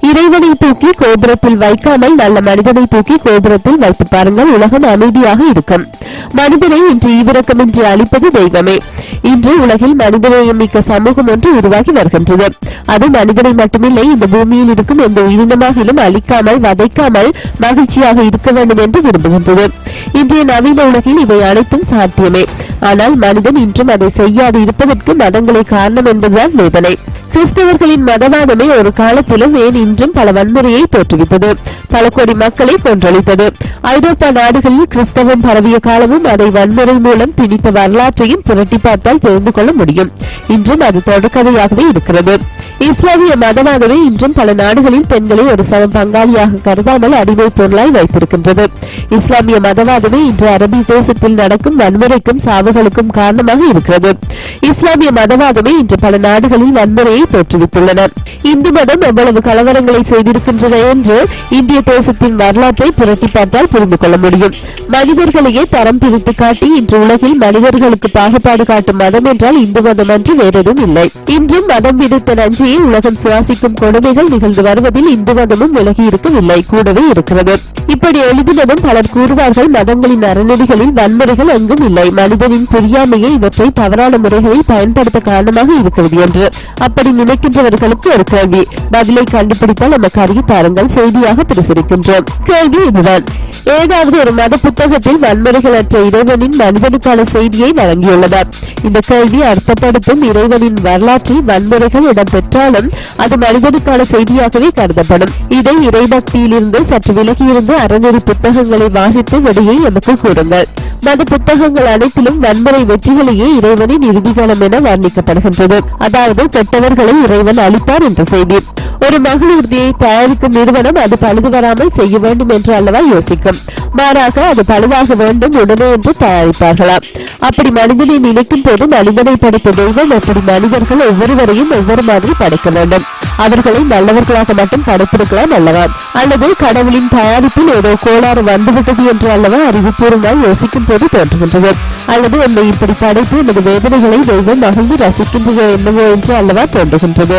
இறைவனை தூக்கி கோபுரத்தில் வைக்காமல் நல்ல மனிதனை தூக்கி கோபுரத்தில் வைத்து பாருங்கள், உலகம் அமைதியாக இருக்கும். மனிதனை இன்று ஈவிரக்கமின்றி அழிப்பது தெய்வமே. இன்று உலகில் மனிதநேயம் மிக்க சமூகம் ஒன்று உருவாகி வருகின்றது. அது மனிதனை மட்டுமில்லை, இந்த பூமியில் இருக்கும் எந்த உயிரினமாகிலும் அழிக்காமல் வதைக்காமல் மகிழ்ச்சியாக இருக்க வேண்டும் என்று விரும்புகின்றது. இன்றைய நவீன உலகில் இவை அனைத்தும் சாத்தியமே. ஆனால் மனிதன் இன்றும் அதை செய்யாது இருப்பதற்கு மதங்களே காரணம் என்பதுதான் வேதனை. கிறிஸ்தவர்களின் மதவாதமே ஒரு காலத்திலும் ஏன் இன்றும் பல வன்முறையை தோற்றுவித்தது, பல கோடி மக்களை கொன்றளித்தது. ஐரோப்பா நாடுகளில் கிறிஸ்தவம் பரவிய காலமும் அதை வன்முறை மூலம் திணித்த வரலாற்றையும் புரட்டி பார்த்தால் தெரிந்து கொள்ள முடியும். இன்றும் அது தொடர்கதையாகவே இருக்கிறது. இஸ்லாமிய மதவாதமே இன்றும் பல நாடுகளில் பெண்களை ஒரு சம பங்காளியாக கருதாமல் அடிமை பொருளாய் வைத்திருக்கின்றது. இஸ்லாமிய மதவாதமே இன்று அரபி தேசத்தில் நடக்கும் வன்முறைக்கும் சாவுகளுக்கும் காரணமாக இருக்கிறது. இஸ்லாமிய மதவாதமே இன்று பல நாடுகளில் வன்முறையை தோற்றுவித்துள்ளனர். இந்து மதம் எவ்வளவு கலவரங்களை செய்திருக்கின்றன என்று இந்திய தேசத்தின் வரலாற்றை புரட்டி பார்த்தால் புரிந்து கொள்ள முடியும். மனிதர்களையே தரம் பிரித்து காட்டி இன்று உலகில் மனிதர்களுக்கு பாகுபாடு காட்டும் மதம் என்றால் இந்து மதம் அன்று வேறெதும் இல்லை. இன்றும் மதம் விதித்த நஞ்சியை உலகம் சுவாசிக்கும் கொடுமைகள் நிகழ்ந்து வருவதில் இந்து மதமும் விலகி இருக்கவில்லை, கூடவே இருக்கிறது. இப்படி எழுதினதும் பலர் கூறுவார்கள் மதங்களின் அறநெறிகளில் வன்முறைகள் எங்கும் இல்லை, மனிதனின் புரியாமையை இவற்றை தவறான முறைகளில் பயன்படுத்த காரணமாக இருக்கிறது என்று. அப்படி நினைக்கின்றவர்களுக்கு ஒரு கேள்வி, பதிலை கண்டுபிடித்தால் நமக்கு அறிய பாருங்கள், செய்தியாக பிரசுரிக்கின்றோம். கேள்வி இதுதான்: ஏதாவது ஒரு மத புத்தகத்தில் வன்முறைகளற்ற இறைவனின் மனிதனுக்கான செய்தியை வழங்கியுள்ளதா? இந்த கேள்வி அர்த்தப்படுத்தும் இறைவனின் வரலாற்றில் வன்முறைகள் இடம்பெற்றாலும் அது மனிதனுக்கான செய்தியாகவே கருதப்படும். இதை இறைபக்தியிலிருந்து சற்று விலகியிருந்து அறநெறி புத்தகங்களை வாசித்து விடையை எமக்கு கூறுங்கள். மத புத்தகங்கள் அனைத்திலும் வன்முறை வெற்றிகளையே இறைவனின் இறுதிகாலம் என வர்ணிக்கப்படுகின்றது. அதாவது கெட்டவர்களை இறைவன் அளிப்பார் என்ற செய்தி. ஒரு மகள் உறுதியை தயாரிக்கும் நிறுவனம் அது பழுது வராமல் செய்ய வேண்டும் என்று அல்லவா யோசிக்கும். மாறாக அது பழுதாக வேண்டும் உடனே என்று தயாரிப்பார்களா? அப்படி மனிதனை நினைக்கும் போது மனிதனை படைத்த தெய்வம் எப்படி மனிதர்கள் ஒவ்வொருவரையும் ஒவ்வொரு மாதிரி படைக்க வேண்டும்? அவர்களை நல்லவர்களாக மட்டும் படைத்திருக்கலாம் அல்லவா? அல்லது கடவுளின் தயாரிப்பில் ஏதோ கோளாறு வந்துவிட்டது என்று அல்லவா அறிவுபூர்வமாய் யோசிக்கும் போது தோன்றுகின்றது. அல்லது என்னை இப்படி படைத்து எனது வேதனைகளை தெய்வம் மகிழ்ந்து ரசிக்கின்றது என்னவோ என்று அல்லவா தோன்றுகின்றது.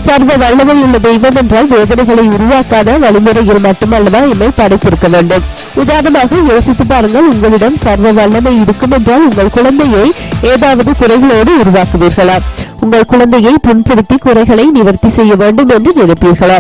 சர்வ வல்லமை உள்ள தெய்வம் என்றால் வேதனைகளை உருவாக்காத வழிமுறையில் மட்டுமல்லவா என்னை படைத்திருக்க வேண்டும். உதாரணமாக யோசித்து பாருங்கள், உங்களிடம் சர்வ வல்லமை இருக்கும் என்றால் உங்கள் குழந்தையை ஏதாவது குறைகளோடு உருவாக்குவீர்களா? உங்கள் குழந்தையை துன்புறுத்தி குறைகளை நிவர்த்தி செய்ய வேண்டும் என்று நினைப்பீர்களா?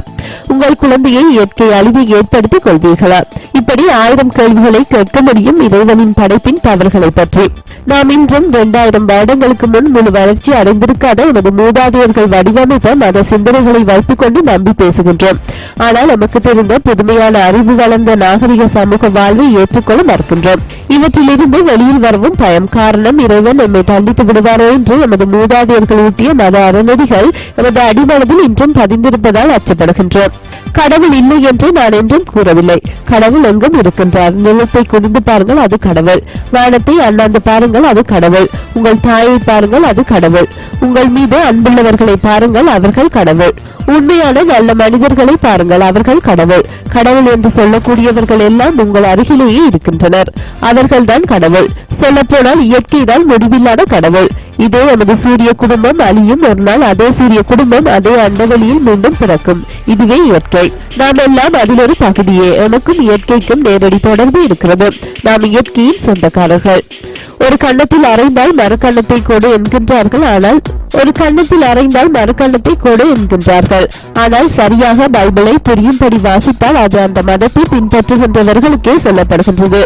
உங்கள் குழந்தையை இயற்கை அழிவை ஏற்படுத்திக் கொள்வீர்களா? இப்படி 1000 கேள்விகளை கேட்க முடியும் இறைவனின் படைப்பின் தவறுகளை பற்றி. நாம் இன்றும் 2000 வருடங்களுக்கு முன் முழு வளர்ச்சி அடைந்திருக்காத நமது மூதாதையர்கள் வடிவமைத்த மத சிந்தனைகளை வைத்துக் கொண்டு நம்பி பேசுகின்றோம். ஆனால் நமக்கு தெரிந்த புதுமையான அறிவு வளர்ந்த நாகரிக சமூக வாழ்வை ஏற்றுக்கொள்ள மறுக்கின்றோம். இவற்றிலிருந்து வெளியில் வரவும் பயம். காரணம், இறைவன் நம்மை தண்டித்து விடுவாரோ என்று எமது மூதாதையர்கள் ஊட்டிய மத அறநெறிகள் எமது அடிமனதில் இன்றும் பதிந்திருப்பதால் அச்சப்படுகின்றோம். கடவுள் இல்லை என்று நான் என்றும் கூறவில்லை. கடவுள் எங்கும் இருக்கின்றார். நிலத்தை குனிந்து பாருங்கள், அது கடவுள். வானத்தை அண்ணாந்து பாருங்கள், அது கடவுள். உங்கள் தாயை பாருங்கள், அது கடவுள். உங்கள் மீது அன்புள்ளவர்களை பாருங்கள், அவர்கள் கடவுள். உண்மையான நல்ல மனிதர்களை பாருங்கள், அவர்கள் கடவுள். கடவுள் என்று சொல்லக்கூடியவர்கள் எல்லாம் உங்கள் அருகிலேயே இருக்கின்றனர். அவர்கள்தான் கடவுள். சொல்லப்போனால் இயற்கைதான் முடிவில்லாத கடவுள். இதே எமது சூரிய குடும்பம் அழியும், ஒரு நாள் அதே சூரிய குடும்பம் அதே அண்டவெளியில் மீண்டும் பிறக்கும். இதுவே இயற்கை. நாம் எல்லாம் அதில் ஒரு பகுதியே. எனக்கும் இயற்கைக்கும் நேரடி தொடர்பு இருக்கிறது. நாம் இயற்கையின் சொந்தக்காரர்கள். ஒரு கன்னத்தில் அறைந்தால் மறுக்கண்ணத்தை கொடு என்கின்றார்கள். ஆனால் சரியாக பைபிளை புரியும்படி வாசித்தால் அது அந்த மதத்தை பின்பற்றுகின்றவர்களுக்கே சொல்லப்படுகின்றது.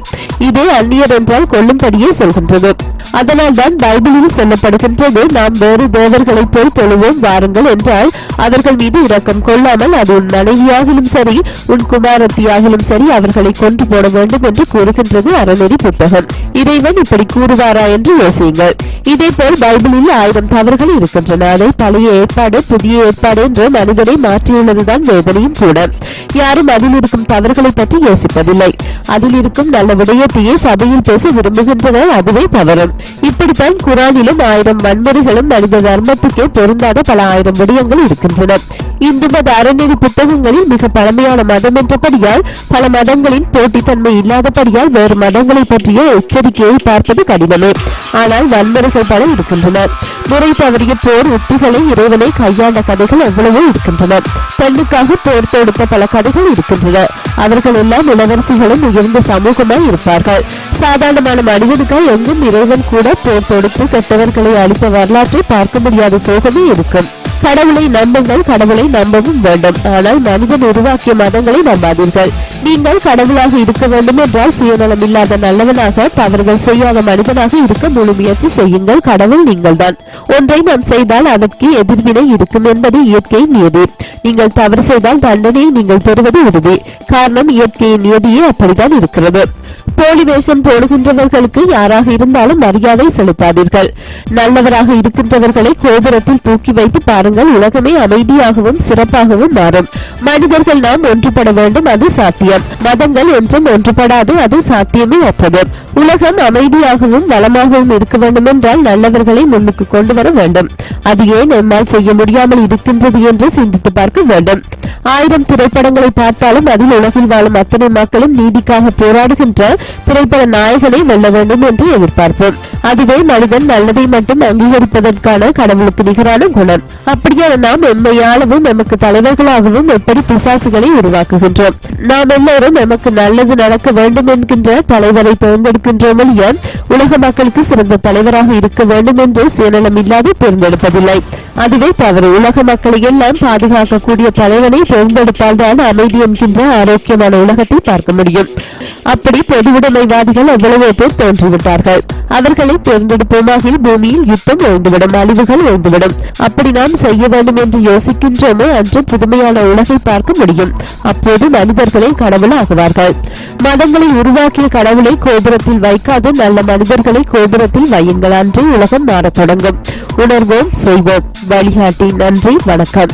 இதே அந்நியர் என்றால் கொல்லும்படியே சொல்கின்றது. அதனால் தான் பைபிளில் சொல்லப்படுகின்றது, நாம் வேறு தேவர்களை போய் தொழுவோம் வாருங்கள் என்றால் அவர்கள் மீது இரக்கம் கொள்ளாமல் அது உன் மனைவியாகிலும் சரி உன் குமாரத்தியாகிலும் சரி அவர்களை கொன்று போட வேண்டும் என்று கூறுகின்றது அறநெறி புத்தகம். இறைவன் இப்படி கூறுவாரா என்று யோசியுங்கள். இதே போல் பைபிளில் 1000 தவறுகள் இருக்கின்றன. அதை பழைய ஏற்பாடு புதிய ஏற்பாடு என்று மனிதனை மாற்றியுள்ளதுதான் வேதனையும் கூட. யாரும் அதில் இருக்கும் தவறுகளை பற்றி யோசிப்பதில்லை. அதில் இருக்கும் நல்ல விடயத்தையே சபையில் பேச விரும்புகின்றனர். அதுவே தவறும். இப்படித்தான் குரானிலும் 1000 வன்முறைகளும் மனித தர்மத்துக்கே பொருந்தாத பல 1000 விடயங்கள் இருக்கின்றன. இந்து மத அறநெறி புத்தகங்களில் மிக பழமையான மதம் என்றபடியால் பல மதங்களின் போட்டித்தன்மை இல்லாதபடியால் வேறு மதங்களை பற்றிய எச்சரிக்கையை பார்ப்பது கடினமே. ஆனால் வன்முறைகள் பல இருக்கின்றன. முறை தவறிய போர் உத்திகளை இறைவனை கையாண்ட கதைகள் எவ்வளவோ இருக்கின்றன. பெண்ணுக்காக போர் தொடுத்த பல கதைகள் இருக்கின்றன. அவர்கள் எல்லாம் இளவரசிகளும் உயர்ந்த சமூகமாய் இருப்பார்கள். சாதாரணமான மனிதனுக்காய் எங்கும் இறைவன் கூட போர் தொடுத்து கெட்டவர்களை அளித்த வரலாற்றை பார்க்க முடியாத சோகமே இருக்கும். கடவுளை நம்புங்கள், கடவுளை நம்பவும் வேண்டும். ஆனால் மனிதன் உருவாக்கிய மதங்களை நம்பாதீர்கள். நீங்கள் கடவுளாக இருக்க வேண்டும் என்றால் சுயநலம் இல்லாத நல்லவனாக தவறுகள் செய்யாத மனிதனாக இருக்க முழு முயற்சி செய்யுங்கள். கடவுள் நீங்கள்தான். ஒன்றை நாம் செய்தால் அதற்கு எதிர்வினை இருக்கும் என்பது இயற்கையின் நியதி. நீங்கள் தவறு செய்தால் தண்டனையை நீங்கள் பெறுவது உறுதி. காரணம் இயற்கையின் நியதியே அப்படித்தான் இருக்கிறது. போலி வேஷம் போடுகின்றவர்களுக்கு யாராக இருந்தாலும் மரியாதை செலுத்தாதீர்கள். நல்லவராக இருக்கின்றவர்களை கோபுரத்தில் தூக்கி வைத்து பாருங்கள். உலகமே அமைதியாகவும் சிறப்பாகவும் மாறும். மனிதர்கள் நாம் ஒன்றுபட வேண்டும், அது சாத்தியம். மதங்கள் என்றும் ஒன்றுபடாது, அது சாத்தியமே அற்றது. உலகம் அமைதியாகவும் வளமாகவும் இருக்க வேண்டும் என்றால் நல்லவர்களை முன்னுக்கு கொண்டு வர வேண்டும். அது ஏன் நம்மால் செய்ய முடியாமல் இருக்கின்றது என்று சிந்தித்து பார்க்க வேண்டும். 1000 திரைப்படங்களை பார்த்தாலும் அதில் உலகில் வாழும் அத்தனை மக்களும் நீதிக்காக போராடுகின்ற திரைப்பட நாயகனை வெல்ல வேண்டும் என்று எதிர்பார்ப்போம். அதுவே மனிதன் நல்லதை மட்டும் அங்கீகரிப்பதற்கான கடவுளுக்கு நிகரான குணம். அப்படியான நாம் எம்மையாளவும் எமக்கு தலைவர்களாகவும் எப்படி பிசாசுகளை உருவாக்குகின்றோம். நாம் எல்லோரும் எமக்கு நல்லது நடக்க வேண்டும் என்கின்ற தலைவரை தேர்ந்தெடுக்கின்றோம் இல்லையா? உலக மக்களுக்கு சிறந்த தலைவராக இருக்க வேண்டும் என்று சுயநலம் இல்லாது தேர்ந்தெடுப்பதில்லை. அதுவே தவறு. உலக மக்களை எல்லாம் பாதுகாக்கக்கூடிய தலைவனை தேர்ந்தெடுத்தால் தான் அமைதி என்கின்ற ஆரோக்கியமான உலகத்தை பார்க்க முடியும். அப்படி பொதுவுடைமைவாதிகள் எவ்வளவோ பேர் தோன்றிவிட்டார்கள். அவர்களை தேர்ந்தெடுப்போமாக பூமியில் யுத்தம் ஓய்ந்துவிடும், அழிவுகள் ஓய்ந்துவிடும். அப்படி நாம் செய்ய வேண்டும் என்று யோசிக்கின்றோமோ அன்று புதுமையான உலகை பார்க்க முடியும். அப்போது மனிதர்களை கடவுள் ஆகுவார்கள். மதங்களை உருவாக்கிய கடவுளை கோபுரத்தில் வைக்காது நல்ல மனிதர்களை கோபுரத்தில் வையுங்கள். அன்று உலகம் மாறத் தொடங்கும். உணர்வோம், செய்வோம். வழிகாட்டி. நன்றி, வணக்கம்.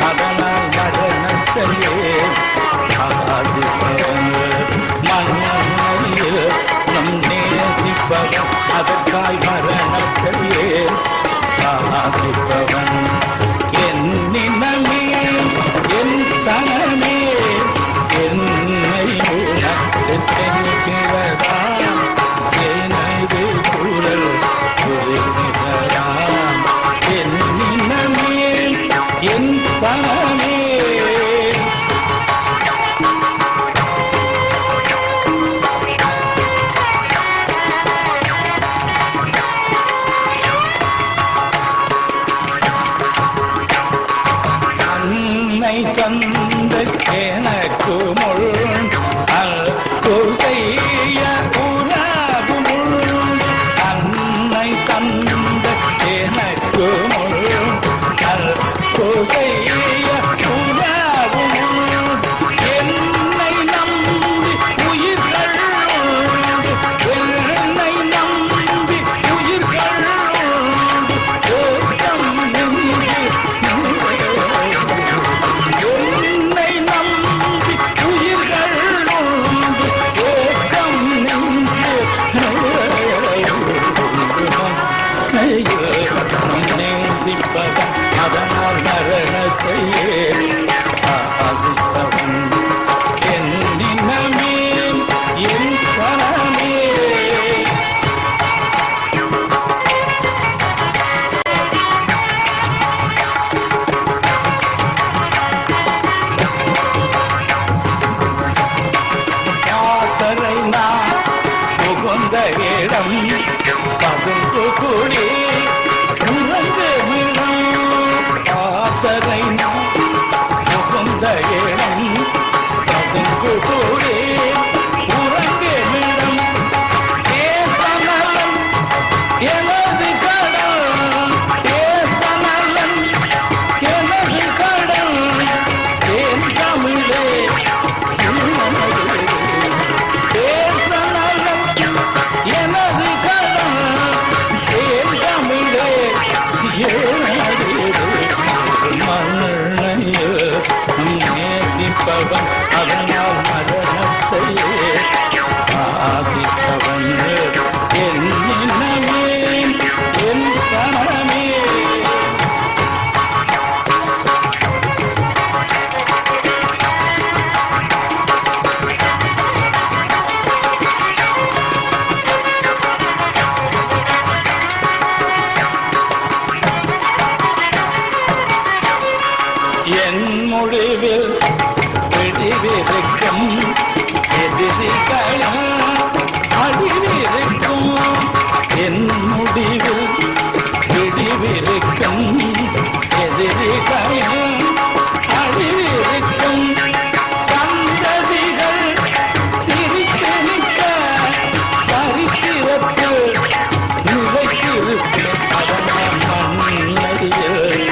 அதனால் மரணத்தையே மண்ணையில் நம் நேசிப்பவன், அதற்காய் மரணத்தையே சாதிப்பவன். என் நினமே, என் சனமே, என்னை உனக்கு தெரிகிறதா? எனது குரல் புரிகிறதா? என் நினமே, என் சனமே. அன்னை தந்த எனக்கு முள் அல் செய்ய உலகு முள். அன்னை தந்த பாசறை நான் புகுந்த இடம் பதுங்கு குடி உறங்கு விடம் பாசறை நான் புகுந்த இடம் பதுங்கு குடி உறங்கு விடம் தேசநலன் எனது கடன் தேசநலன் எனது கடன் தேன் தமிழே தேசநலன் எனது கடன் தேன் தமிழே மண்ணையோ நேசிப்பவன் அதனால் மரணத்தையே ஆசிப்பவன் என் நினமே என் சனமே என் முடிவில் விடிவிருக்கும் எதிரிகளும் அழிவிருக்கும் என் முடிவில் விடிவிருக்கும் எதிரிகளும் அழிவிருக்கும் சந்ததிகள் சிரித்து நிற்க சரித்திரத்தில் நிலைத்திருக்கும் அதனால் மண்ணையில்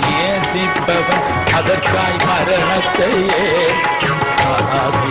நேசிப்பவன் அதற்காய் மரணத்தையே ஆசி